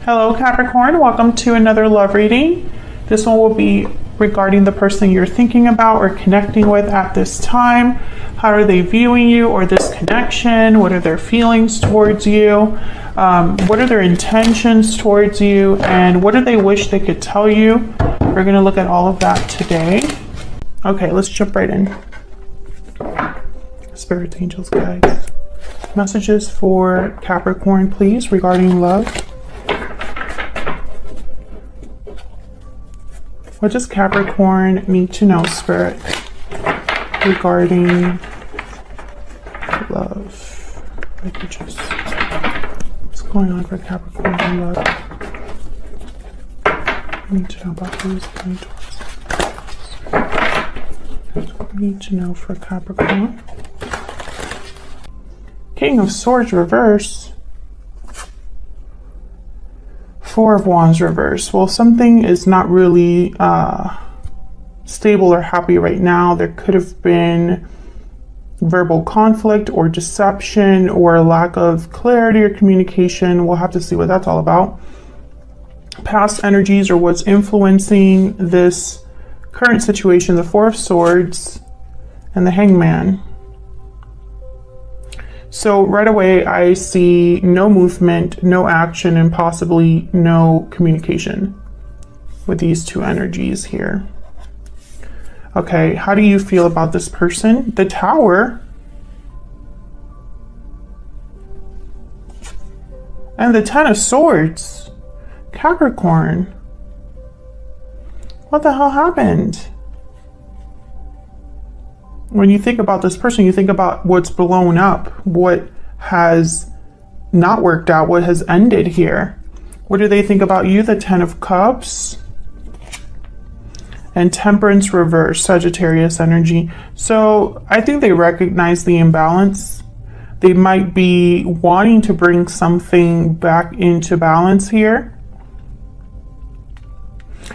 Hello Capricorn, welcome to another love reading. This one will be regarding the person you're thinking about or connecting with at this time. How are they viewing you or this connection? What are their feelings towards you? What are their intentions towards you? And what do they wish they could tell you? We're going to look at all of that today. Okay, let's jump right in. Spirits, angels, guides. Messages for Capricorn, please, regarding love. What does Capricorn need to know, Spirit, regarding love? What's going on for Capricorn in love? I need to know about who's coming towards us. What we need to know for Capricorn. King of Swords reverse. Four of Wands reverse. Well, something is not really stable or happy right now. There could have been verbal conflict or deception or a lack of clarity or communication. We'll have to see what that's all about. Past energies or what's influencing this current situation, the Four of Swords and the Hangman. So right away, I see no movement, no action, and possibly no communication with these two energies here. Okay, how do you feel about this person? The Tower and the Ten of Swords. Capricorn, what the hell happened? When you think about this person, you think about what's blown up, what has not worked out, what has ended here. What do they think about you? The Ten of Cups and Temperance reverse, Sagittarius energy. So I think they recognize the imbalance. They might be wanting to bring something back into balance here.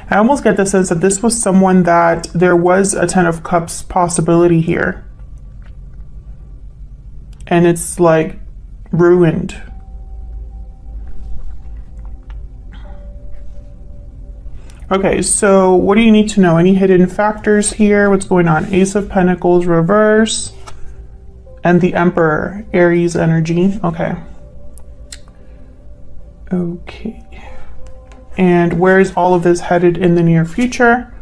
I almost get the sense that this was someone that there was a Ten of Cups possibility here. And it's like ruined. Okay, so what do you need to know? Any hidden factors here? What's going on? Ace of Pentacles reverse. And the Emperor, Aries energy. Okay. Okay. And where is all of this headed in the near future?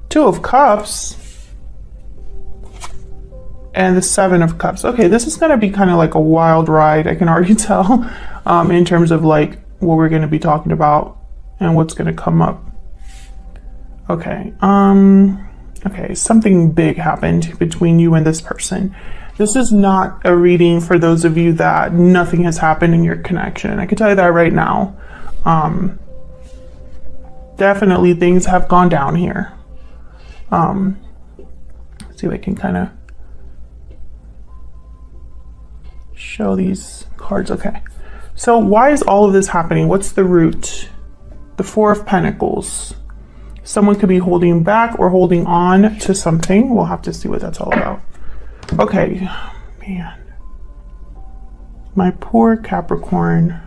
Two of Cups and the Seven of Cups. Okay, this is going to be kind of like a wild ride. I can already tell in terms of like what we're going to be talking about and what's going to come up. Okay. Okay, something big happened between you and this person. This is not a reading for those of you that nothing has happened in your connection. I can tell you that right now. Definitely things have gone down here. Let's see if I can kind of show these cards. Okay. So why is all of this happening? What's the root? The Four of Pentacles. Someone could be holding back or holding on to something. We'll have to see what that's all about. Okay. Man. My poor Capricorn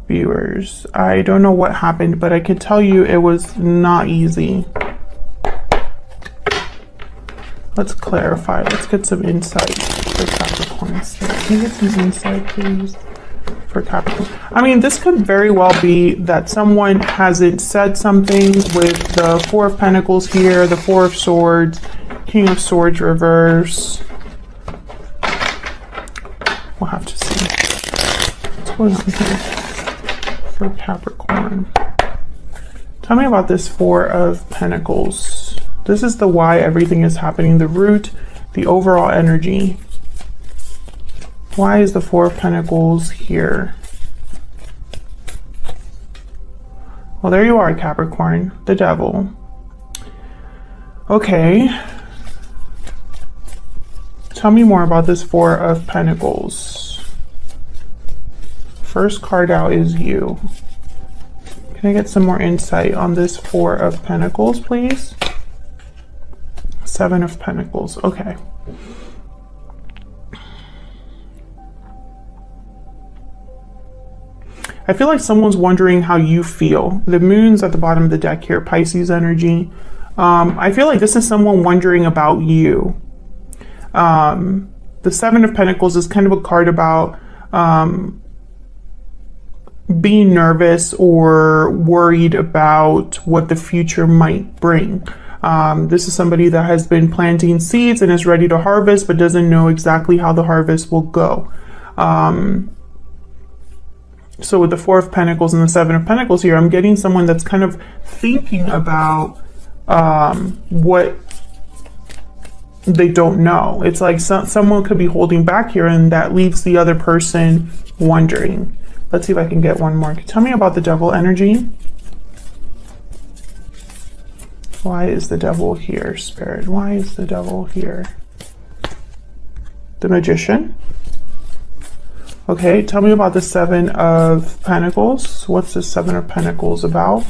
viewers, I don't know what happened, but I can tell you it was not easy. Let's clarify. Let's get some insight for Capricorn. Can you get some insight, please, for Capricorn? I mean, this could very well be that someone hasn't said something with the Four of Pentacles here, the Four of Swords, King of Swords reverse. We'll have to see what's going on here for Capricorn. Tell me about this Four of Pentacles. This is the why everything is happening, the root, the overall energy. Why is the Four of Pentacles here? Well, there you are, Capricorn, the Devil. Okay. Tell me more about this Four of Pentacles. First card out is you. Can I get some more insight on this Four of Pentacles, please? Seven of Pentacles. Okay. I feel like someone's wondering how you feel. The moon's at the bottom of the deck here, Pisces energy. I feel like this is someone wondering about you. The Seven of Pentacles is kind of a card about being nervous or worried about what the future might bring. This is somebody that has been planting seeds and is ready to harvest, but doesn't know exactly how the harvest will go. So with the Four of Pentacles and the Seven of Pentacles here, I'm getting someone that's kind of thinking about what they don't know. It's like someone could be holding back here, and that leaves the other person wondering. Let's see if I can get one more. Tell me about the Devil energy. Why is the Devil here, Spirit? Why is the Devil here? The Magician. Okay, tell me about the Seven of Pentacles. What's the Seven of Pentacles about?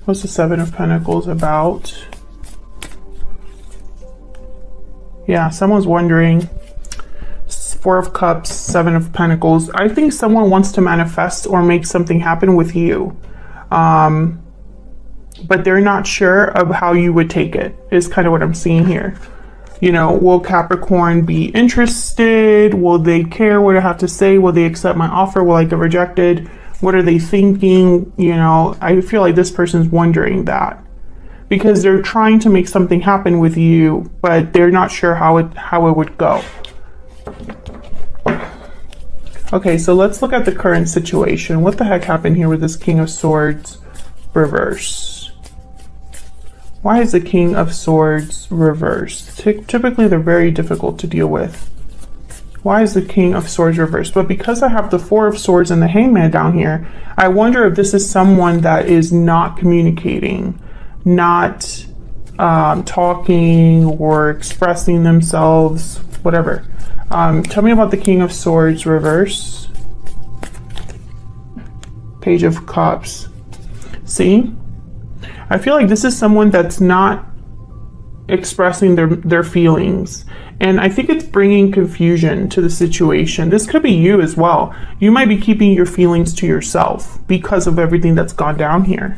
What's the Seven of Pentacles about? Yeah, someone's wondering. Four of Cups, Seven of Pentacles. I think someone wants to manifest or make something happen with you. But they're not sure of how you would take it, is kind of what I'm seeing here. You know, will Capricorn be interested? Will they care what I have to say? Will they accept my offer? Will I get rejected? What are they thinking? You know, I feel like this person's wondering that because they're trying to make something happen with you, but they're not sure how it would go. Okay, so let's look at the current situation. What the heck happened here with this King of Swords reverse? Why is the King of Swords reversed? Typically, they're very difficult to deal with. Why is the King of Swords reversed? But because I have the Four of Swords and the Hangman down here, I wonder if this is someone that is not communicating, not talking or expressing themselves, whatever. Tell me about the King of Swords reverse. Page of Cups. See? I feel like this is someone that's not expressing their feelings. And I think it's bringing confusion to the situation. This could be you as well. You might be keeping your feelings to yourself because of everything that's gone down here.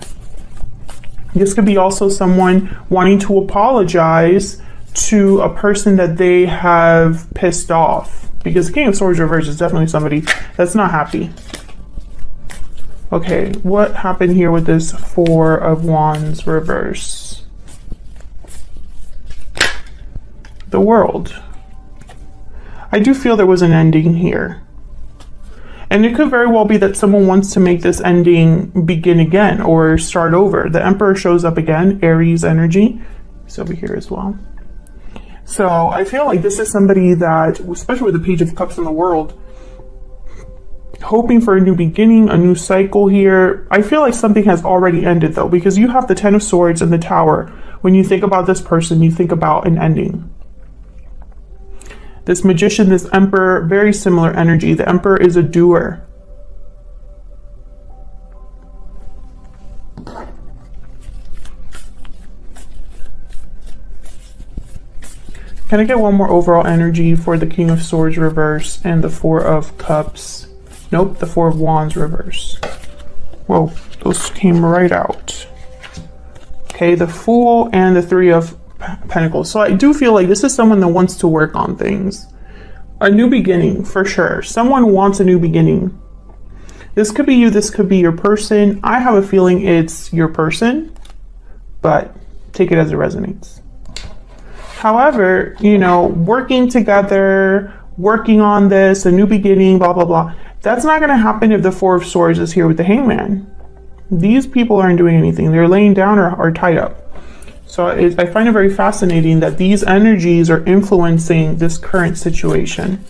This could be also someone wanting to apologize to a person that they have pissed off. Because the King of Swords reverse is definitely somebody that's not happy. Okay, what happened here with this Four of Wands reverse? The World. I do feel there was an ending here. And it could very well be that someone wants to make this ending begin again or start over. The Emperor shows up again, Aries energy. It's over here as well. So I feel like this is somebody that, especially with the Page of Cups in the World, hoping for a new beginning, a new cycle here. I feel like something has already ended though, because you have the Ten of Swords and the Tower. When you think about this person, you think about an ending. This Magician, this Emperor, very similar energy. The Emperor is a doer. Can I get one more overall energy for the King of Swords reverse and the Four of Cups? Nope, the Four of Wands reverse. Whoa, those came right out. Okay, the Fool and the Three of Pentacles. So I do feel like this is someone that wants to work on things. A new beginning, for sure. Someone wants a new beginning. This could be you, this could be your person. I have a feeling it's your person, but take it as it resonates. However, you know, working together, working on this, a new beginning, blah, blah, blah. That's not going to happen if the Four of Swords is here with the Hangman. These people aren't doing anything. They're laying down or tied up. So I find it very fascinating that these energies are influencing this current situation.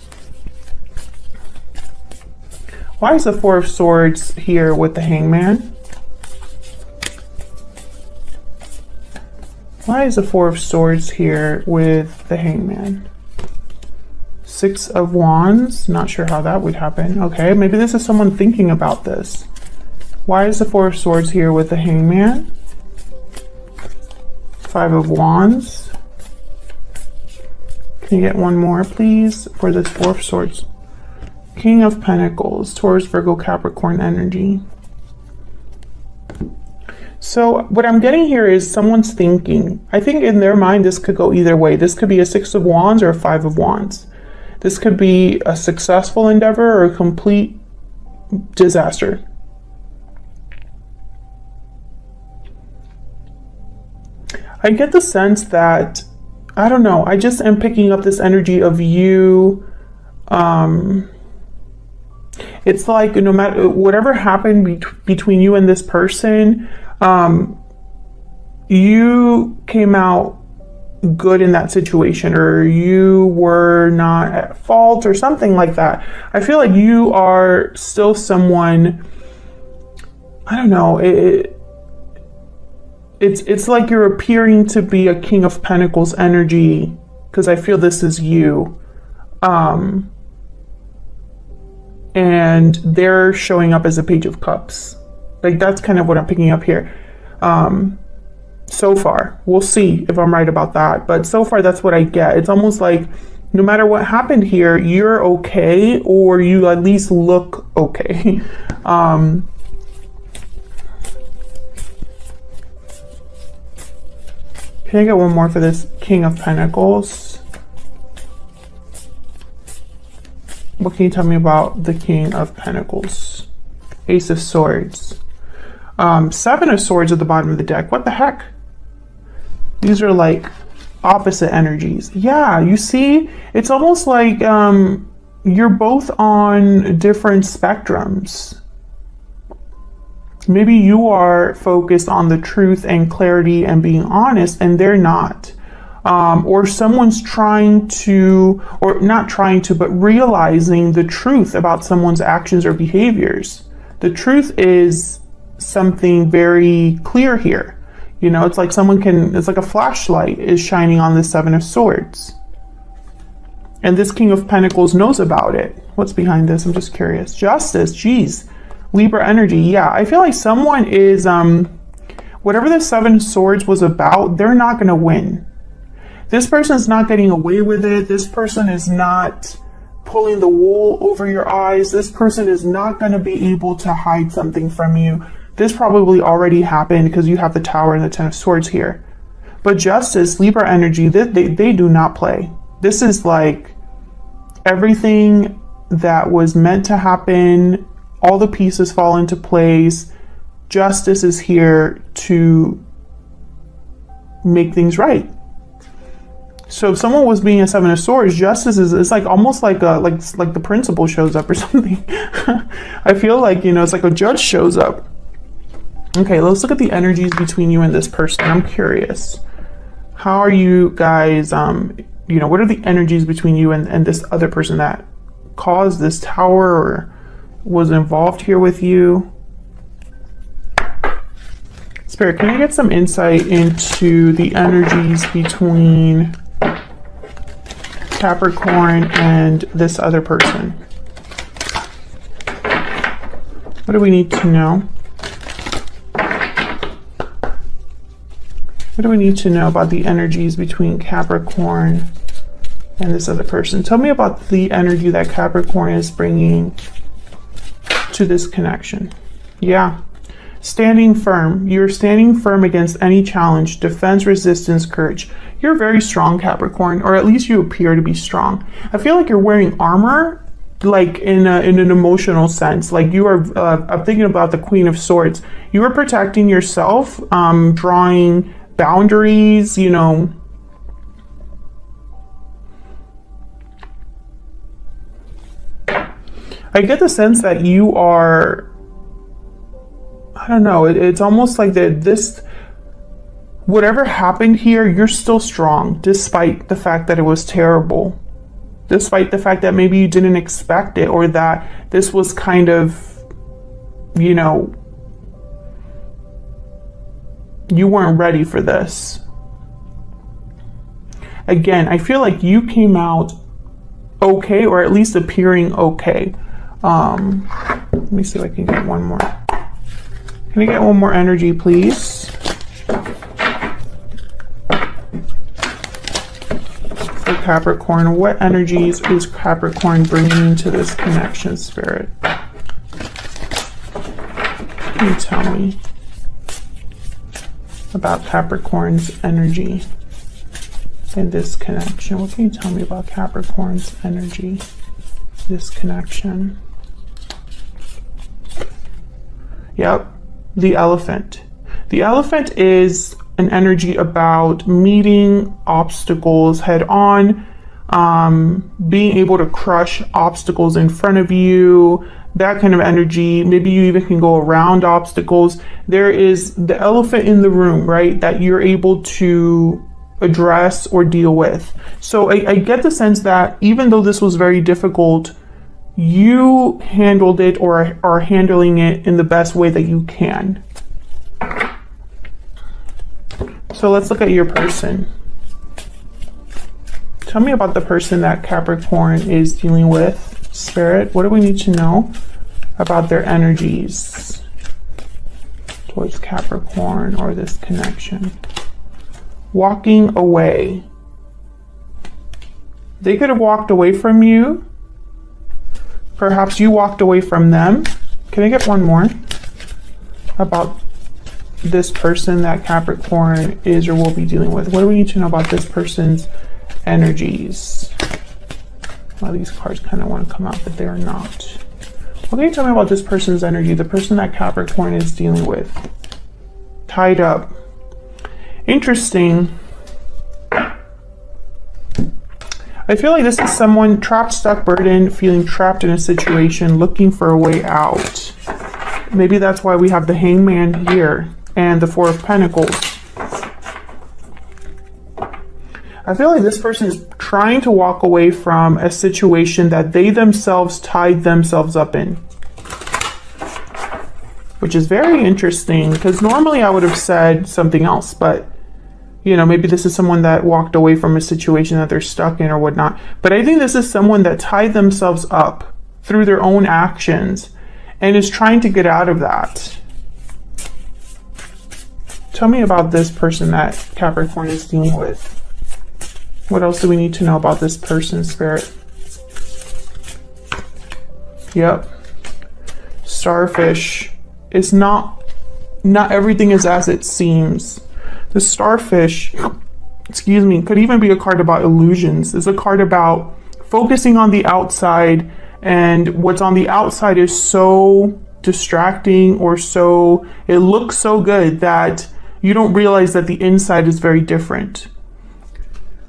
Why is the Four of Swords here with the Hangman? Why is the Four of Swords here with the Hangman? Six of Wands, not sure how that would happen. Okay, maybe this is someone thinking about this. Why is the Four of Swords here with the Hangman? Five of Wands. Can you get one more, please, for this Four of Swords? King of Pentacles, Taurus, Virgo, Capricorn energy. So what I'm getting here is someone's thinking. I think in their mind, this could go either way. This could be a 6 of Wands or a 5 of Wands. This could be a successful endeavor or a complete disaster. I get the sense that, I don't know, I just am picking up this energy of you. It's like no matter whatever happened between you and this person, you came out good in that situation, or you were not at fault or something like that. I feel like you are still someone, I don't know, it's like you're appearing to be a King of Pentacles energy, because I feel this is you. And they're showing up as a Page of Cups. Like, that's kind of what I'm picking up here. So far, we'll see if I'm right about that, but so far that's what I get. It's almost like no matter what happened here, you're okay, or you at least look okay. Can I get one more for this King of Pentacles? What can you tell me about the King of Pentacles? Ace of Swords. 7 of Swords at the bottom of the deck. What the heck? These are like opposite energies. Yeah, you see, it's almost like you're both on different spectrums. Maybe you are focused on the truth and clarity and being honest, and they're not. Or someone's trying to, or not trying to, but realizing the truth about someone's actions or behaviors. The truth is something very clear here. You know, it's like someone can, it's like a flashlight is shining on the 7 of Swords. And this King of Pentacles knows about it. What's behind this? I'm just curious. Justice, geez. Libra energy. Yeah, I feel like someone is, whatever the 7 of Swords was about, they're not going to win. This person is not getting away with it. This person is not pulling the wool over your eyes. This person is not going to be able to hide something from you. This probably already happened because you have the Tower and the 10 of Swords here. But Justice, Libra energy, they do not play. This is like everything that was meant to happen. All the pieces fall into place. Justice is here to make things right. So if someone was being a 7 of Swords, Justice is, it's like almost like a like the principal shows up or something. I feel like, you know, it's like a judge shows up. Okay, let's look at the energies between you and this person. I'm curious. How are you guys, you know, what are the energies between you and this other person that caused this tower or was involved here with you? Spirit, can I get some insight into the energies between Capricorn and this other person? What do we need to know? What do we need to know about the energies between Capricorn and this other person? Tell me about the energy that Capricorn is bringing to this connection. Yeah. Standing firm. You're standing firm against any challenge, defense, resistance, courage. You're very strong, Capricorn, or at least you appear to be strong. I feel like you're wearing armor, like in an emotional sense. Like you are, I'm thinking about the Queen of Swords. You are protecting yourself, drawing boundaries, you know. I get the sense that you are, I don't know, it's almost like that this, whatever happened here, you're still strong, despite the fact that it was terrible. Despite the fact that maybe you didn't expect it, or that this was kind of, you know, you weren't ready for this. Again, I feel like you came out okay, or at least appearing okay. Let me see if I can get one more. Can I get one more energy, please? For Capricorn. What energies is Capricorn bringing into this connection, Spirit? Can you tell me about Capricorn's energy in this connection? What can you tell me about Capricorn's energy, this connection? Yep, the elephant. The elephant is an energy about meeting obstacles head on, being able to crush obstacles in front of you, that kind of energy. Maybe you even can go around obstacles. There is the elephant in the room, right, that you're able to address or deal with. So I get the sense that even though this was very difficult, you handled it or are handling it in the best way that you can. So let's look at your person. Tell me about the person that Capricorn is dealing with, Spirit. What do we need to know about their energies towards Capricorn or this connection? Walking away. They could have walked away from you. Perhaps you walked away from them. Can I get one more about this person that Capricorn is or will be dealing with? What do we need to know about this person's energies? Well, these cards kind of want to come out, but they are not. What can you tell me about this person's energy, the person that Capricorn is dealing with? Tied up. Interesting. I feel like this is someone trapped, stuck, burdened, feeling trapped in a situation, looking for a way out. Maybe that's why we have the Hangman here and the Four of Pentacles. I feel like this person is trying to walk away from a situation that they themselves tied themselves up in. Which is very interesting, because normally I would have said something else, but you know, maybe this is someone that walked away from a situation that they're stuck in or whatnot. But I think this is someone that tied themselves up through their own actions and is trying to get out of that. Tell me about this person that Capricorn is dealing with. What else do we need to know about this person, Spirit? Yep. Starfish. It's not everything is as it seems. The starfish, excuse me, could even be a card about illusions. It's a card about focusing on the outside, and what's on the outside is so distracting, or so, it looks so good that you don't realize that the inside is very different.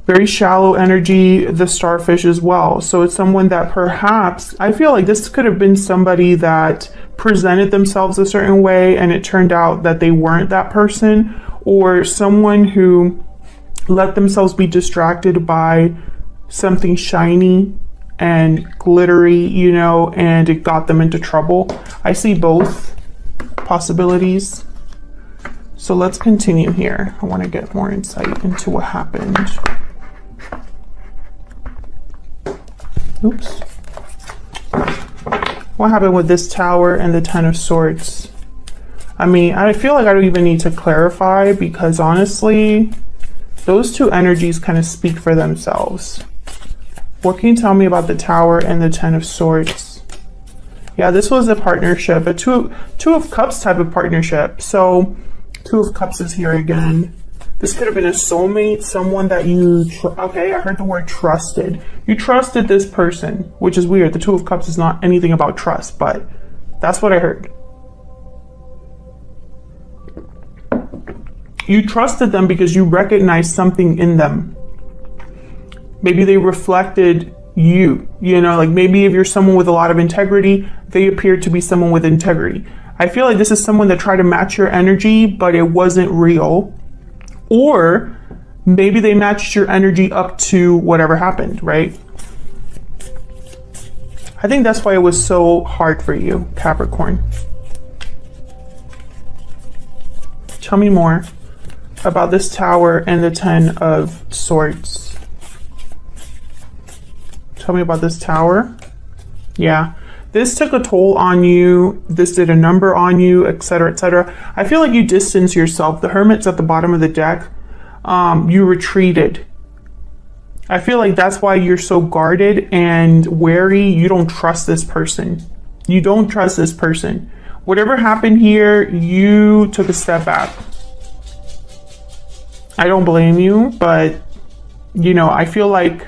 Very shallow energy, the starfish as well. So it's someone that perhaps, I feel like this could have been somebody that presented themselves a certain way and it turned out that they weren't that person, or someone who let themselves be distracted by something shiny and glittery, you know, and it got them into trouble. I see both possibilities. So let's continue here. I want to get more insight into what happened. Oops. What happened with this Tower and the Ten of Swords? I mean, I feel like I don't even need to clarify, because honestly, those two energies kind of speak for themselves. What can you tell me about the Tower and the Ten of Swords? Yeah, this was a partnership, a two of Cups type of partnership. So, Two of Cups is here again. This could have been a soulmate, someone that you, okay, I heard the word trusted. You trusted this person, which is weird. The Two of Cups is not anything about trust, but that's what I heard. You trusted them because you recognized something in them. Maybe they reflected you, you know, like maybe if you're someone with a lot of integrity, they appear to be someone with integrity. I feel like this is someone that tried to match your energy, but it wasn't real. Or maybe they matched your energy up to whatever happened, right? I think that's why it was so hard for you, Capricorn. Tell me more about this Tower and the Ten of Swords. Tell me about this Tower. Yeah, this took a toll on you. This did a number on you, etc., etc. I feel like you distanced yourself. The Hermit's at the bottom of the deck. You retreated. I feel like that's why you're so guarded and wary. You don't trust this person. You don't trust this person. Whatever happened here, you took a step back. I don't blame you, but you know, I feel like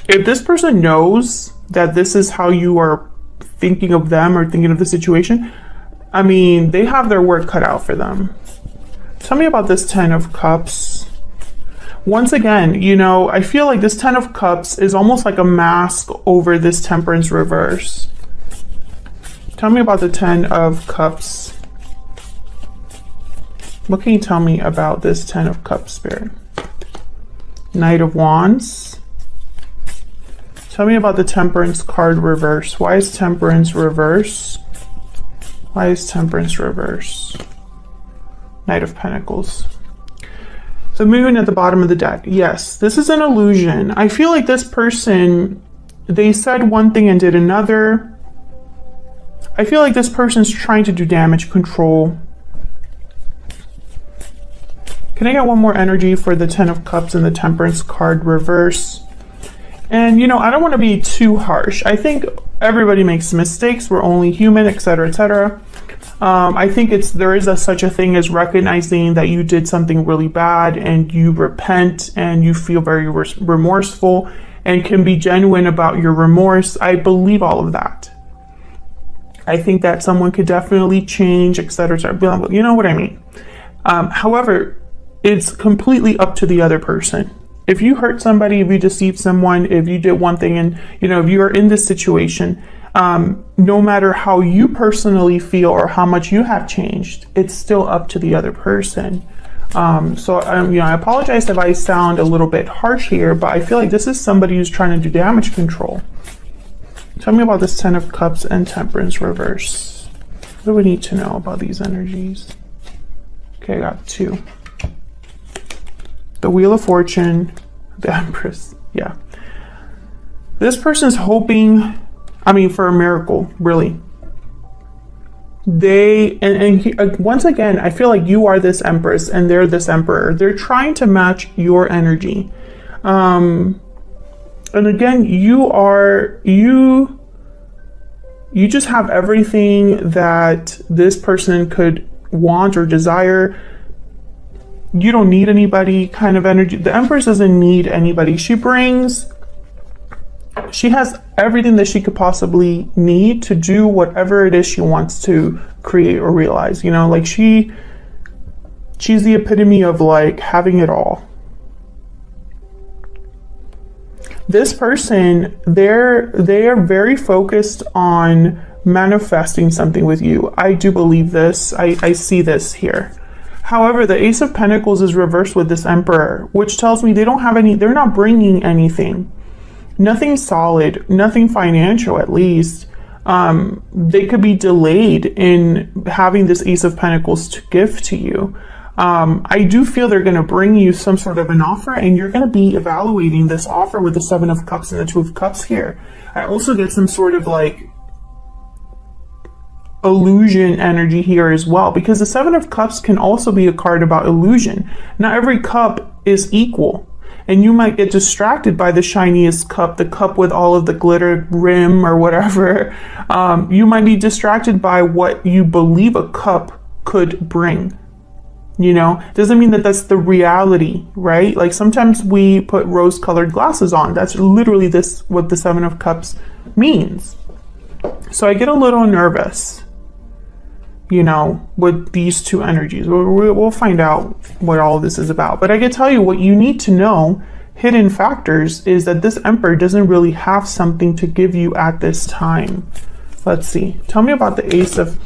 if this person knows that this is how you are thinking of them or thinking of the situation, I mean, they have their work cut out for them. Tell me about this 10 of Cups. Once again, you know, I feel like this 10 of Cups is almost like a mask over this Temperance reverse. Tell me about the 10 of Cups. What can you tell me about this 10 of Cups, Spirit? Knight of Wands. Tell me about the Temperance card reverse. Why is Temperance reverse? Why is Temperance reverse? Knight of Pentacles. The Moon at the bottom of the deck. Yes, this is an illusion. I feel like this person, they said one thing and did another. I feel like this person's trying to do damage control. Can I get one more energy for the 10 of Cups and the Temperance card reverse? And, you know, I don't want to be too harsh. I think everybody makes mistakes. We're only human, etc., etc. I think there is such a thing as recognizing that you did something really bad and you repent and you feel very remorseful and can be genuine about your remorse. I believe all of that. I think that someone could definitely change, etc., etc. You know what I mean? However, it's completely up to the other person. If you hurt somebody, if you deceived someone, if you did one thing and, you know, if you are in this situation, no matter how you personally feel or how much you have changed, it's still up to the other person. You know, I apologize if I sound a little bit harsh here, but I feel like this is somebody who's trying to do damage control. Tell me about this 10 of Cups and Temperance reverse. What do we need to know about these energies? Okay, I got 2. The Wheel of Fortune, the Empress. Yeah. This person's hoping, I mean, for a miracle, really. Once again, I feel like you are this Empress and they're this Emperor. They're trying to match your energy. And again, you just have everything that this person could want or desire. You don't need anybody kind of energy. The Empress doesn't need anybody. She has everything that she could possibly need to do whatever it is she wants to create or realize. You know, like she's the epitome of like having it all. This person, they are very focused on manifesting something with you. I do believe this. I see this here. However, the Ace of Pentacles is reversed with this Emperor, which tells me they're not bringing anything. Nothing solid, nothing financial at least. They could be delayed in having this Ace of Pentacles to give to you. I do feel they're going to bring you some sort of an offer and you're going to be evaluating this offer with the 7 of Cups and the 2 of Cups here. I also get some sort of like illusion energy here as well, because the 7 of Cups can also be a card about illusion. Not every cup is equal, and you might get distracted by the shiniest cup, the cup with all of the glitter rim or whatever. You might be distracted by what you believe a cup could bring. You know, doesn't mean that that's the reality, right? Like sometimes we put rose-colored glasses on. That's literally what the 7 of Cups means. So I get a little nervous, you know, with these two energies. We'll find out what all this is about. But I can tell you what you need to know, hidden factors, is that this Emperor doesn't really have something to give you at this time. Let's see. Tell me about the Ace of...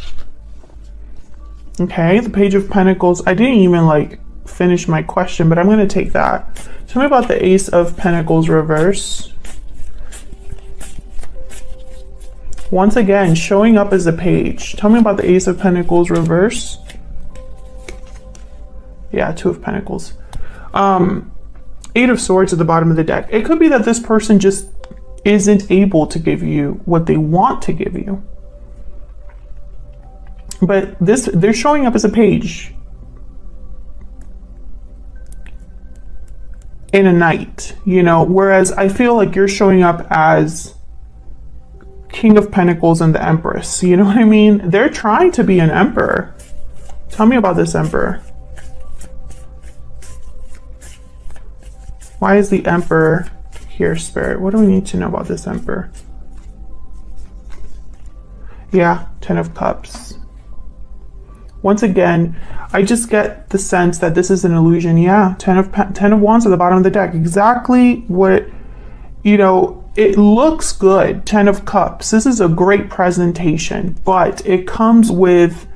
Okay, the Page of Pentacles. I didn't even like finish my question, but I'm going to take that. Tell me about the Ace of Pentacles reverse. Once again, showing up as a page. Tell me about the Ace of Pentacles reverse. Yeah, 2 of Pentacles. 8 of Swords at the bottom of the deck. It could be that this person just isn't able to give you what they want to give you. But they're showing up as a page. in a night, you know, whereas I feel like you're showing up as King of Pentacles and the Empress. You know what I mean? They're trying to be an emperor. Tell me about this emperor. Why is the emperor here, Spirit? What do we need to know about this emperor? Yeah, 10 of Cups. Once again, I just get the sense that this is an illusion. Yeah, 10 of Wands at the bottom of the deck. Exactly what, you know, it looks good. 10 of Cups. This is a great presentation, but it comes with